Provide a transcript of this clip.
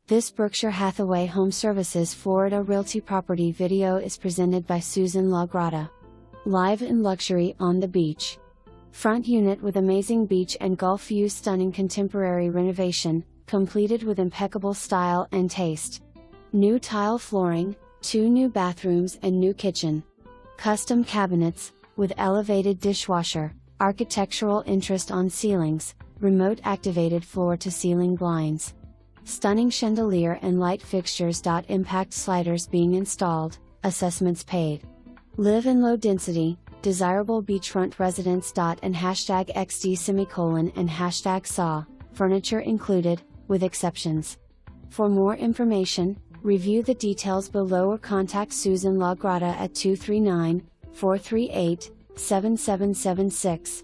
This Berkshire Hathaway HomeServices Florida Realty property video is presented by LaGrotta. Live in luxury on the beach. Front unit with amazing beach and Gulf view, stunning contemporary renovation, completed with impeccable style and taste. New tile flooring, 2 new bathrooms and new kitchen. Custom cabinets, with elevated dishwasher, architectural interest on ceilings, remote activated floor-to-ceiling blinds. Stunning chandelier and light fixtures.Impact sliders being installed, assessments paid. Live in low density, desirable beachfront residence. And #XD and #SAW, furniture included, with exceptions. For more information, review the details below or contact LaGrotta at 239-438-7776.